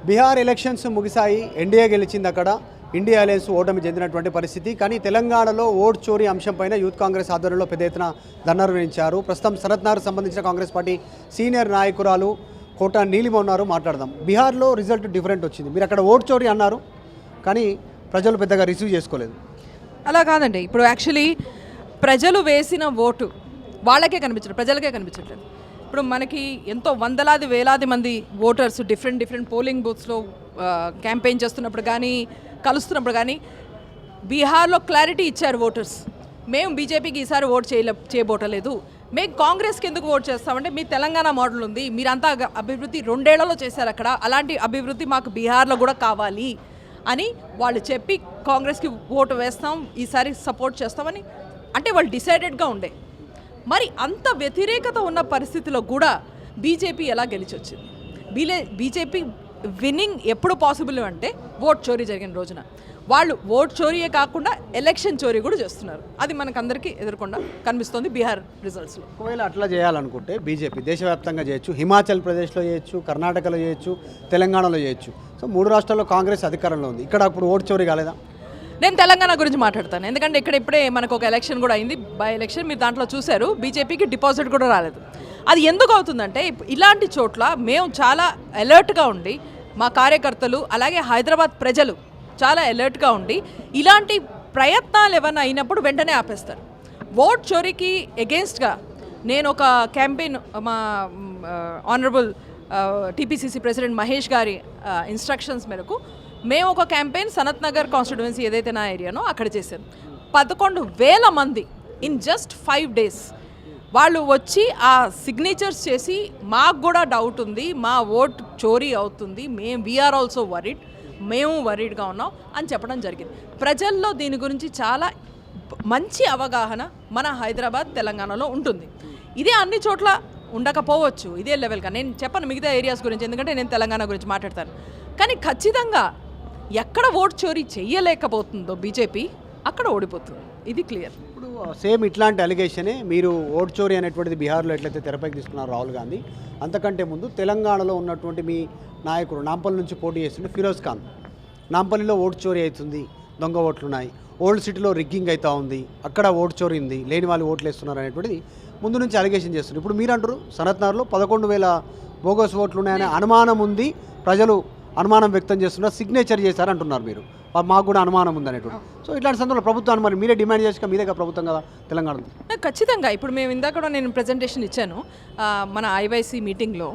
Bihar elections ముగిశాయి. NDA గెలిచింది. అక్కడ ఇండియా అలయన్స్ ఓటమి చెందినటువంటి పరిస్థితి. కానీ తెలంగాణలో ఓట్ చోరీ అంశంపైన యూత్ కాంగ్రెస్ ఆధ్వర్యంలో పెద్ద ఎత్తున ధర్నా నిర్వహించారు. ప్రస్తుతం సనత్నగర్ సంబంధించిన కాంగ్రెస్ పార్టీ సీనియర్ నాయకురాలు కోట నీలిమ ఉన్నారు. మాట్లాడదాం. బీహార్లో రిజల్ట్ డిఫరెంట్ వచ్చింది. మీరు అక్కడ ఓట్ చోరీ అన్నారు, కానీ ప్రజలు పెద్దగా రిసీవ్ చేసుకోలేదు. అలా కాదండి. ఇప్పుడు యాక్చువల్లీ ప్రజలు వేసిన ఓటు వాళ్ళకే కనిపించట్లేదు, ప్రజలకే కనిపించట్లేదు. ఇప్పుడు మనకి ఎంతో వందలాది వేలాది మంది ఓటర్స్ డిఫరెంట్ పోలింగ్ బూత్స్లో క్యాంపెయిన్ చేస్తున్నప్పుడు కానీ కలుస్తున్నప్పుడు కానీ బీహార్లో క్లారిటీ ఇచ్చారు ఓటర్స్. మేము బీజేపీకి ఈసారి ఓట్ చేయబోటలేదు, మేము కాంగ్రెస్కి ఎందుకు ఓట్ చేస్తామంటే మీ తెలంగాణ మోడల్ ఉంది, మీరంతా అభివృద్ధి 2 ఏళ్లలో చేశారు అక్కడ, అలాంటి అభివృద్ధి మాకు బీహార్లో కూడా కావాలి అని వాళ్ళు చెప్పి కాంగ్రెస్కి ఓటు వేస్తాం, ఈసారి సపోర్ట్ చేస్తామని అంటే వాళ్ళు డిసైడెడ్గా ఉండే. మరి అంత వ్యతిరేకత ఉన్న పరిస్థితిలో కూడా బీజేపీ ఎలా గెలిచి వచ్చింది? బీజేపీ విన్నింగ్ ఎప్పుడు పాసిబుల్ అంటే ఓట్ చోరీ జరిగిన రోజున. వాళ్ళు ఓట్ చోరీయే కాకుండా ఎలక్షన్ చోరీ కూడా చేస్తున్నారు. అది మనకందరికీ ఎదుర్కొండా కనిపిస్తోంది బీహార్ రిజల్ట్స్లో. ఒకవేళ అట్లా చేయాలనుకుంటే బీజేపీ దేశవ్యాప్తంగా చేయొచ్చు, హిమాచల్ ప్రదేశ్లో చేయొచ్చు, కర్ణాటకలో చేయొచ్చు, తెలంగాణలో చేయొచ్చు. సో 3 రాష్ట్రాల్లో కాంగ్రెస్ అధికారంలో ఉంది. ఇక్కడ అప్పుడు ఓట్ చోరీ కాలేదా? నేను తెలంగాణ గురించి మాట్లాడతాను. ఎందుకంటే ఇప్పుడే మనకు ఒక ఎలక్షన్ కూడా అయింది, బై ఎలక్షన్. మీరు దాంట్లో చూశారు, బీజేపీకి డిపాజిట్ కూడా రాలేదు. అది ఎందుకు అవుతుందంటే ఇలాంటి చోట్ల మేము చాలా అలర్ట్గా ఉండి, మా కార్యకర్తలు అలాగే హైదరాబాద్ ప్రజలు చాలా అలర్ట్గా ఉండి ఇలాంటి ప్రయత్నాలు ఏమైనా అయినప్పుడు వెంటనే ఆపేస్తారు. ఓట్ చోరీకి ఎగెన్స్ట్గా నేను ఒక క్యాంపెయిన్ మా ఆనరబుల్ టీపీసీసీ ప్రెసిడెంట్ మహేష్ గారి ఇన్స్ట్రక్షన్స్ మేరకు మేము ఒక క్యాంపెయిన్ సనత్నగర్ కాన్స్టిట్యువెన్సీ ఏదైతే నా ఏరియానో అక్కడ చేశాను. 11,000 మంది ఇన్ జస్ట్ 5 days వాళ్ళు వచ్చి ఆ సిగ్నేచర్స్ చేసి మాకు కూడా డౌట్ ఉంది, మా ఓట్ చోరీ అవుతుంది, వీఆర్ ఆల్సో వరీడ్, మేము వరీడ్గా ఉన్నాం అని చెప్పడం జరిగింది. ప్రజల్లో దీని గురించి చాలా మంచి అవగాహన మన హైదరాబాద్ తెలంగాణలో ఉంటుంది. ఇదే అన్ని చోట్ల ఉండకపోవచ్చు ఇదే లెవెల్గా. నేను చెప్పను మిగతా ఏరియాస్ గురించి, ఎందుకంటే నేను తెలంగాణ గురించి మాట్లాడతాను. కానీ ఖచ్చితంగా ఎక్కడ ఓట్ చోరీ చెయ్యలేకపోతుందో బీజేపీ అక్కడ ఓడిపోతుంది. ఇది క్లియర్. ఇప్పుడు సేమ్ ఇట్లాంటి అలిగేషనే మీరు ఓట్ చోరీ అనేటువంటిది బీహార్లో ఎట్లయితే తెరపైకి తీసుకున్నారు రాహుల్ గాంధీ, అంతకంటే ముందు తెలంగాణలో ఉన్నటువంటి మీ నాయకుడు నాంపల్లి నుంచి పోటీ చేస్తుంటే ఫిరోజ్ ఖాన్, నాంపల్లిలో ఓటు చోరీ అవుతుంది, దొంగ ఓట్లున్నాయి, ఓల్డ్ సిటీలో రిగ్గింగ్ అవుతూ ఉంది, అక్కడ ఓటు చోరీ ఉంది, లేని వాళ్ళు ఓట్లు వేస్తున్నారు అనేటువంటిది ముందు నుంచి అలిగేషన్ చేస్తున్నారు. ఇప్పుడు మీరు అంటారు సనత్నగర్లో 11,000 బోగస్ ఓట్లు ఉన్నాయనే అనుమానం ఉంది, ప్రజలు అనుమానం వ్యక్తం చేస్తున్నారు, సిగ్నేచర్ చేశారు అంటున్నారు మీరు. మాకు కూడా అనుమానం ఉంది అనేటువంటి. సో ఇట్లాంటి సందర్భంలో ప్రభుత్వాన్ని మరి మీరే డిమాండ్ చేసి మీదే ప్రభుత్వం కదా తెలంగాణలో. ఖచ్చితంగా. ఇప్పుడు మేము ఇందాక కూడా నేను ప్రజెంటేషన్ ఇచ్చాను మన ఐవైసీ మీటింగ్లో,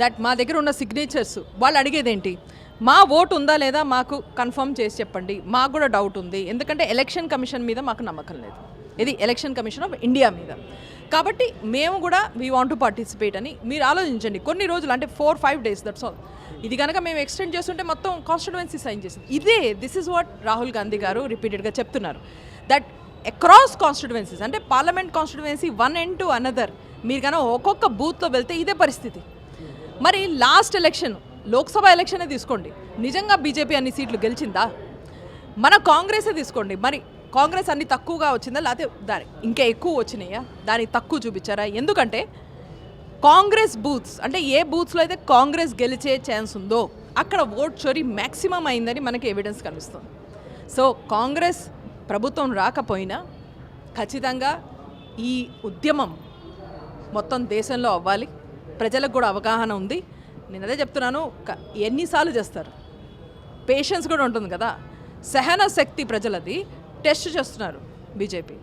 దట్ మా దగ్గర ఉన్న సిగ్నేచర్స్ వాళ్ళు అడిగేదేంటి, మా ఓటు ఉందా లేదా మాకు కన్ఫర్మ్ చేసి చెప్పండి, మాకు కూడా డౌట్ ఉంది, ఎందుకంటే ఎలక్షన్ కమిషన్ మీద మాకు నమ్మకం లేదు, ఇది ఎలక్షన్ కమిషన్ ఆఫ్ ఇండియా మీద. కాబట్టి మేము కూడా వీ వాంట్ టు పార్టిసిపేట్ అని మీరు ఆలోచించండి. కొన్ని రోజులు అంటే 4-5 days, దట్స్ ఆల్. ఇది కనుక మేము ఎక్స్టెండ్ చేస్తుంటే మొత్తం కాన్స్టిట్యువెన్సీ సైన్ చేసింది. This is what Rahul Gandhi గారు రిపీటెడ్గా చెప్తున్నారు, దట్ అక్రాస్ కాన్స్టిట్యువెన్సీస్ అంటే parliament constituency one and to another మీరు కనుక ఒక్కొక్క బూత్లో వెళ్తే ఇదే పరిస్థితి. మరి లాస్ట్ ఎలక్షన్ లోక్సభ ఎలక్షనే తీసుకోండి, నిజంగా బీజేపీ అన్ని సీట్లు గెలిచిందా? మన కాంగ్రెసే తీసుకోండి, మరి కాంగ్రెస్ అన్ని తక్కువగా వచ్చిందా, లేకపోతే దాని ఇంకా ఎక్కువ వచ్చినాయా, దానికి తక్కువ చూపించారా? ఎందుకంటే కాంగ్రెస్ బూత్స్ అంటే ఏ బూత్స్లో అయితే కాంగ్రెస్ గెలిచే ఛాన్స్ ఉందో అక్కడ ఓట్ చోరీ మ్యాక్సిమం అయిందని మనకి ఎవిడెన్స్ కనిపిస్తుంది. సో కాంగ్రెస్ ప్రభుత్వం రాకపోయినా ఖచ్చితంగా ఈ ఉద్యమం మొత్తం దేశంలో అవ్వాలి, ప్రజలకు కూడా అవగాహన ఉంది. నేను అదే చెప్తున్నాను, ఎన్నిసార్లు చేస్తారు, పేషెన్స్ కూడా ఉంటుంది కదా, సహన శక్తి ప్రజలది టెస్ట్ చేస్తున్నారు బీజేపీ.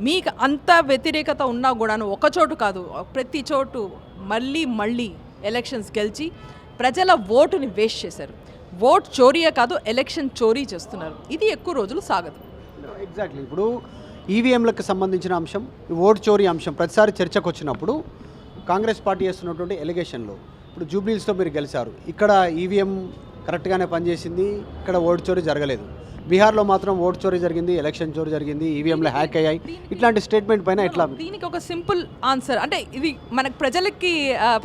మీకు అంత వ్యతిరేకత ఉన్నా కూడాను ఒక చోటు కాదు ప్రతి చోటు మళ్ళీ ఎలక్షన్స్ గెలిచి ప్రజల ఓటుని వేస్ట్ చేశారు. ఓట్ చోరీయే కాదు, ఎలక్షన్ చోరీ చేస్తున్నారు. ఇది ఎక్కువ రోజులు సాగదు. ఎగ్జాక్ట్లీ. ఇప్పుడు ఈవీఎంలకు సంబంధించిన అంశం, ఓట్ చోరీ అంశం ప్రతిసారి చర్చకు వచ్చినప్పుడు కాంగ్రెస్ పార్టీ చేస్తున్నటువంటి ఎలిగేషన్లో ఇప్పుడు జూబ్లీస్లో మీరు గెలిచారు, ఇక్కడ ఈవీఎం కరెక్ట్గానే పనిచేసింది, ఇక్కడ ఓట్ చోరీ జరగలేదు. బీహార్లో మాత్రం ఓట్ చోరీ జరిగింది, ఎలక్షన్ చోరీ జరిగింది, ఈవీఎంలో హ్యాక్ అయ్యాయి. ఇట్లాంటి స్టేట్మెంట్ పైన ఎట్లా? దీనికి ఒక సింపుల్ ఆన్సర్ అంటే ఇది మనకు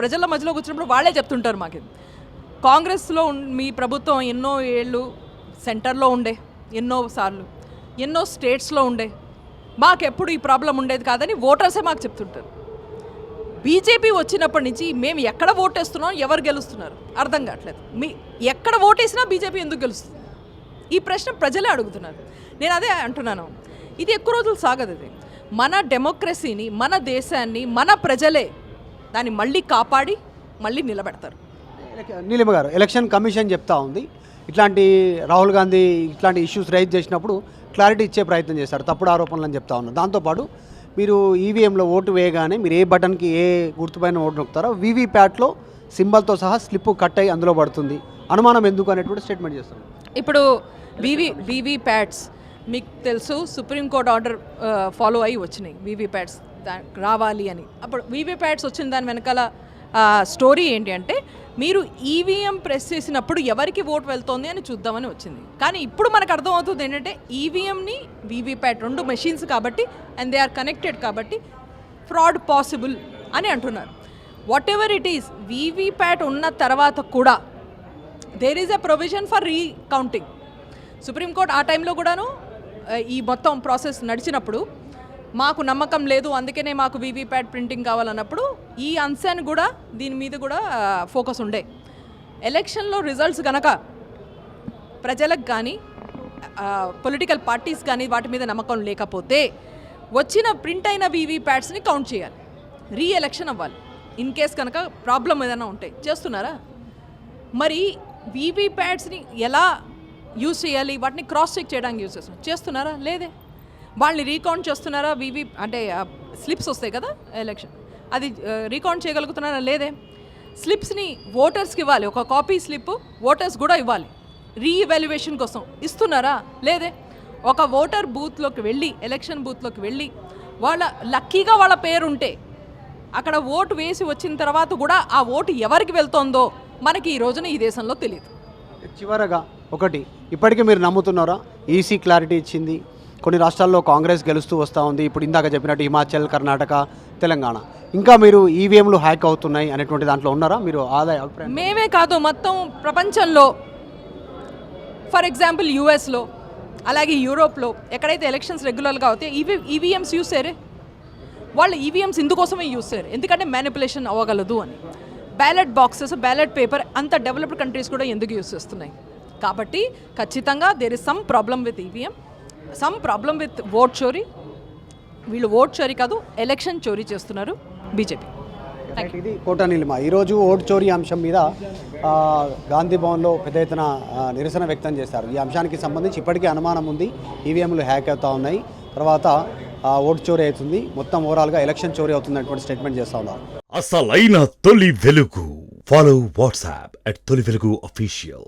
ప్రజల మధ్యలో వచ్చినప్పుడు వాళ్ళే చెప్తుంటారు. మాకు కాంగ్రెస్లో మీ ప్రభుత్వం ఎన్నో ఏళ్ళు సెంటర్లో ఉండే, ఎన్నో స్టేట్స్లో ఉండే, మాకెప్పుడు ఈ ప్రాబ్లం ఉండేది కాదని ఓటర్సే మాకు చెప్తుంటారు. బీజేపీ వచ్చినప్పటి నుంచి మేము ఎక్కడ ఓటేస్తున్నాం, ఎవరు గెలుస్తున్నారు అర్థం కావట్లేదు. ఎక్కడ ఓటేసినా బీజేపీ ఎందుకు గెలుస్తుంది? ఈ ప్రశ్న ప్రజలే అడుగుతున్నారు. నేను అదే అంటున్నాను, ఇది ఎక్కువ రోజులు సాగదు. ఇది మన డెమోక్రసీని, మన దేశాన్ని, మన ప్రజలే దాన్ని మళ్ళీ కాపాడి మళ్ళీ నిలబెడతారు. నీలిమ గారు, ఎలక్షన్ కమిషన్ చెప్తా ఉంది ఇట్లాంటి రాహుల్ గాంధీ ఇట్లాంటి ఇష్యూస్ రైజ్ చేసినప్పుడు క్లారిటీ ఇచ్చే ప్రయత్నం చేస్తారు, తప్పుడు ఆరోపణలు అని చెప్తా ఉన్నారు. దాంతోపాటు మీరు ఈవీఎంలో ఓటు వేయగానే మీరు ఏ బటన్కి ఏ గుర్తుపైన ఓటు నొక్కుతారో వీవీప్యాట్లో సింబల్తో సహా స్లిప్ కట్ అయ్యి అందులో పడుతుంది, అనుమానం ఎందుకు అనేటువంటి స్టేట్మెంట్ చేస్తారు. ఇప్పుడు వీవీప్యాట్స్ మీకు తెలుసు, సుప్రీంకోర్టు ఆర్డర్ ఫాలో అయ్యి వచ్చినాయి వీవీప్యాట్స్ రావాలి అని. అప్పుడు వీవీప్యాట్స్ వచ్చిన దాని వెనకాల స్టోరీ ఏంటి అంటే, మీరు ఈవీఎం ప్రెస్ చేసినప్పుడు ఎవరికి ఓటు వెళ్తోంది అని చూద్దామని వచ్చింది. కానీ ఇప్పుడు మనకు అర్థమవుతుంది ఏంటంటే, ఈవీఎంని వీవీప్యాట్ రెండు మెషిన్స్ కాబట్టి అండ్ దే ఆర్ కనెక్టెడ్ కాబట్టి ఫ్రాడ్ పాసిబుల్ అని అంటున్నారు. Whatever it is, VVPAT ఉన్న తర్వాత కూడా there is a provision for recounting. Supreme court ఆ టైంలో కూడాను ఈ మొత్తం ప్రాసెస్ నడిచినప్పుడు మాకు నమ్మకం లేదు, అందుకనే మాకు వీవీప్యాట్ ప్రింటింగ్ కావాలన్నప్పుడు ఈ అంశాన్ని కూడా దీని మీద కూడా ఫోకస్ ఉండే. ఎలక్షన్లో రిజల్ట్స్ కనుక ప్రజలకు కానీ పొలిటికల్ పార్టీస్ కానీ వాటి మీద నమ్మకం లేకపోతే వచ్చిన ప్రింట్ అయిన వీవీప్యాట్స్ని కౌంట్ చేయాలి, రీఎలక్షన్ అవ్వాలి. ఇన్ కేస్ కనుక ప్రాబ్లం ఏదైనా ఉంటే చేస్తున్నారా? మరి వీవీప్యాట్స్ని ఎలా యూజ్ చేయాలి, వాటిని క్రాస్ చెక్ చేయడానికి యూజ్ చేస్తున్నారా? లేదే. వాళ్ళని రీకౌంట్ చేస్తున్నారా? అంటే స్లిప్స్ వస్తాయి కదా ఎలక్షన్, అది రీకౌంట్ చేయగలుగుతున్నారా? లేదే. స్లిప్స్ని ఓటర్స్కి ఇవ్వాలి, ఒక కాపీ స్లిప్ ఓటర్స్ కూడా ఇవ్వాలి రీఇవాల్యుయేషన్ కోసం. ఇస్తున్నారా? లేదే. ఒక ఓటర్ బూత్లోకి వెళ్ళి, ఎలక్షన్ బూత్లోకి వెళ్ళి వాళ్ళ లక్కీగా వాళ్ళ పేరు ఉంటే అక్కడ ఓటు వేసి వచ్చిన తర్వాత కూడా ఆ ఓటు ఎవరికి వెళ్తోందో మనకి ఈ రోజున ఈ దేశంలో తెలియదు. చివరగా ఒకటి, ఇప్పటికీ మీరు నమ్ముతున్నారా ఈసీ క్లారిటీ ఇచ్చింది, కొన్ని రాష్ట్రాల్లో కాంగ్రెస్ గెలుస్తూ వస్తూ ఉంది, ఇప్పుడు ఇందాక చెప్పినట్టు హిమాచల్, కర్ణాటక, తెలంగాణ, ఇంకా మీరు ఈవీఎంలు హ్యాక్ అవుతున్నాయి అనేటువంటి దాంట్లో ఉన్నారా మీరు? అభిప్రాయం మేమే కాదు, మొత్తం ప్రపంచంలో, ఫర్ ఎగ్జాంపుల్ యూఎస్లో, అలాగే యూరోప్లో ఎక్కడైతే ఎలక్షన్స్ రెగ్యులర్గా అవుతాయి ఈవీఎంస్ యూస్ చేయరే. వాళ్ళు ఈవీఎంస్ ఇందుకోసమే యూస్ చేయరు, ఎందుకంటే మ్యానిపులేషన్ అవ్వగలదు అని. బ్యాలెట్ బాక్సెస్, బ్యాలెట్ పేపర్ అంత డెవలప్డ్ కంట్రీస్ కూడా ఎందుకు యూస్ చేస్తున్నాయి? కాబట్టి ఖచ్చితంగా there is some problem with EVM, some problem with vote చోరీ. వీళ్ళు ఓట్ చోరీ కాదు, ఎలక్షన్ చోరీ చేస్తున్నారు బీజేపీ. ఇది కోట నీలిమ. ఈరోజు ఓటు చోరీ అంశం మీద గాంధీ భవన్లో పెద్ద ఎత్తున నిరసన వ్యక్తం చేశారు. ఈ అంశానికి సంబంధించి ఇప్పటికీ అనుమానం ఉంది, ఈవీఎంలు హ్యాక్ అవుతూ ఉన్నాయి, తర్వాత ఓటు చోరీ అవుతుంది, మొత్తం ఓవరాల్గా ఎలక్షన్ చోరీ అవుతుంది అనేటువంటి స్టేట్మెంట్ చేస్తూ ఉన్నారు. అసలైన తొలి వెలుగు. ఫాలో వాట్సాప్ @తొలి వెలుగు అఫీషియల్.